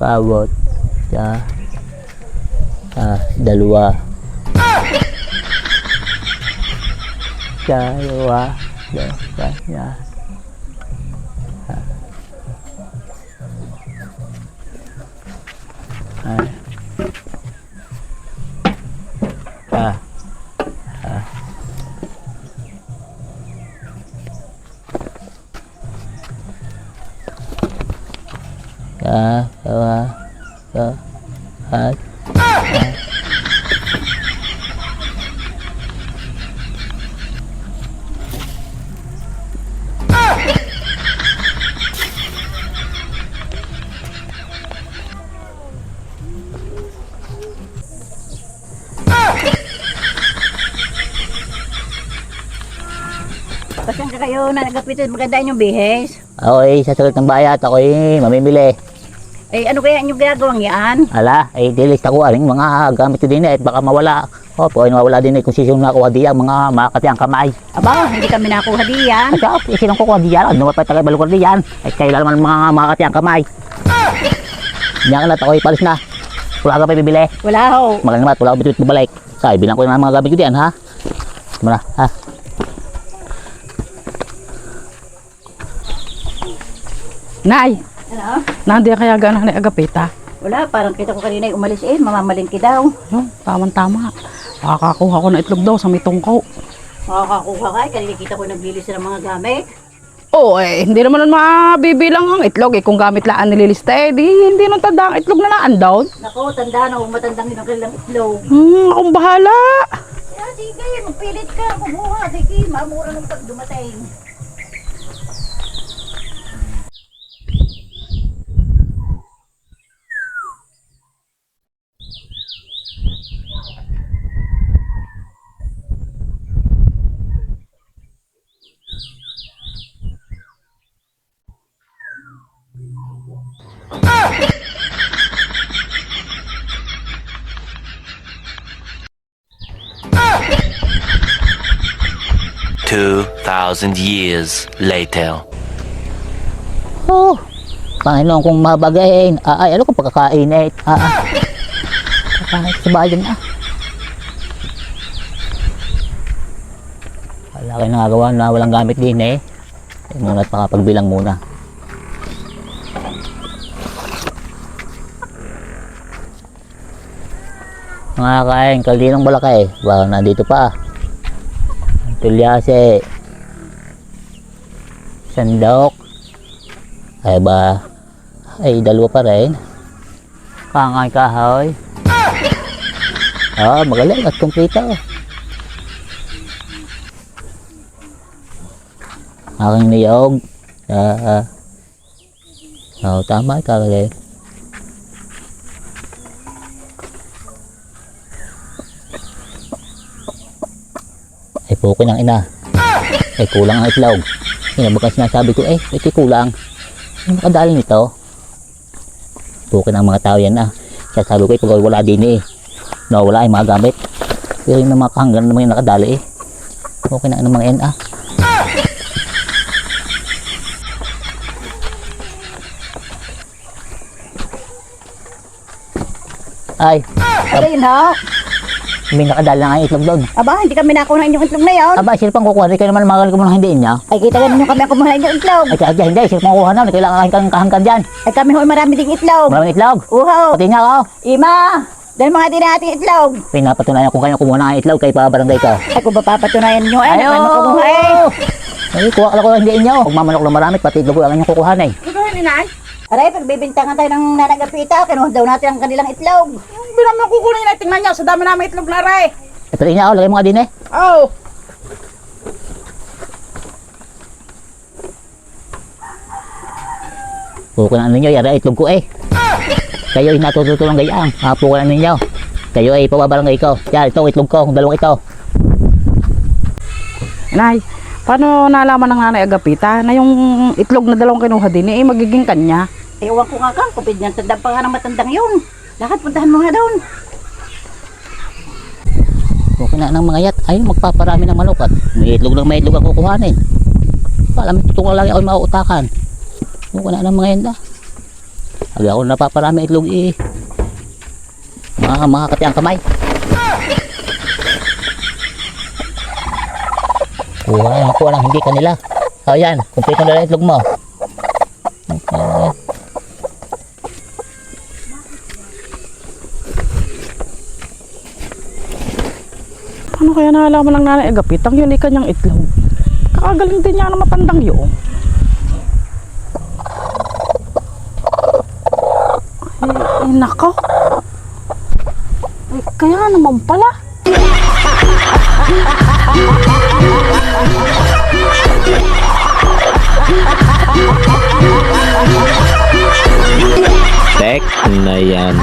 Pabot. Dalawa. Dalawa. Dalawa. Pasan ka kayo na nagapito, maganda yung bihes. Okay, sa sagot ng bayat, ako mamimili. Eh, ano kaya inyong ginagawang yan? Ala, dilista ko aling mga gamit ko din at baka mawala. Mawala din kung sino nakuha diyan, mga makatiang kamay. Aba, hindi kami nakuha diyan. At sinong kukuha diyan? Ano pa talaga balukor diyan? Ay, kailan naman mga makatiang kamay. Diyan na, ako'y palis na. Wala ka pa bibili. Wala ho. Magaling naman, wala ko bituit bumalik. Kaya, bilang ko na mga gamit ko diyan, ha? Tama na, ha? Nay, Ano? nandiyan kaya gano'n na agapita? Wala, parang kita ko kanina ay umalis mamamalingki daw. No, tama-tama. Makakakuha ko na itlog daw sa may tungkaw. Makakakuha ka, kanina kita ko naglilis ng mga gamit. Oo, hindi naman mabibilang ang itlog. Kung gamit laan nililista, hindi nang tanda ang itlog na laan daw. Nako, tanda na, matandang yun ang kanilang itlog. Akong bahala. Kaya sige, magpilit ka, kumuha, sige, mamura nung pag dumating. Two 2,000 years later. Panginoon kong mabagayin. Ano ko pagkakainit? Pangit sa bayan na. Wala kayo nangagawa na walang gamit din Muna at makapagbilang muna. Mga kain, kaldinong balakay. Baka nandito pa. Tulyase. Sandok. Ay ba? Ay dalawa pa rin. Kangay kahoy. Magaling at kumplito. Aking niyog. Tama ka rin. Ay pukin ang ina. Ay kulang ang itlog. Baga sinasabi ko ito kulang. Ano makadali nito? Pukin ang mga tao yan Sasabi ko pag wala din wala ay mga gamit. Pero yung mga kahanggan naman yung nakadali Pukin ang mga yan Ay. Ano yun ho? May nakadala na nga itlog doon. Aba, hindi kami nakuha inyong itlog na yun. Aba, sino pang kukuha? Hindi kayo naman magal ko muna hindi niya. Ay, kita ganun yung kami ang kumuha inyong itlog. Ay, kaya hindi. Sino pang kukuha na? Kailangan kang kahangkan dyan. Ay, kami ho, marami ding itlog. Maraming itlog. Uho. Pati nga ako. Ima, dahil mga din nating itlog. Pinapatunayan kung kayo kumuha ng itlog kay pabarangay ka. Ay, kung ba papatunayan nyo naman makumuha Ay, kuha ka lang hindi inyo. Huwag mamanok ng marami, pati itlog lang inyong kukuha Ano gawin ni Nay? Aray, pagbibintangan tayo ng nanagapita, kinuha daw natin ang kanilang itlog. Hindi naman kukunin na tingnan niya. Sa dami namin itlog na Ray. Ito rin niya ako, lagay mo nga din Oh. Pukunan ninyo, yara itlog ko Kayo ay natutulong gayaan. Pukunan ninyo. Kayo ay pababarangay ko. Yan, ito itlog ko, dalawang ito. Nay, paano nalaman ng nanay Agapita na yung itlog na dalawang kinuha din magiging kanya? Ewan ko nga kang, kupid niyan, tandang pa nga ng matandang yun. Lakad, puntahan mo nga doon. Pukunan ng mga yat, ayun magpaparami ng manok at may itlog ang kukuhanin. Alam, tutulong lang ako mauutakan. Pukunan ng mga yan Hindi ako napaparami itlog eh. Makakati ang kamay. Kuha lang, hindi kanila. O yan, kumpleto na lang itlog mo. Okay. Paano kaya nalaman ng nanay agapit ang yun kanyang itlog? Kakagaling din niya ng matandang yun. Nako. Ay, kaya naman pala. Tek na yan.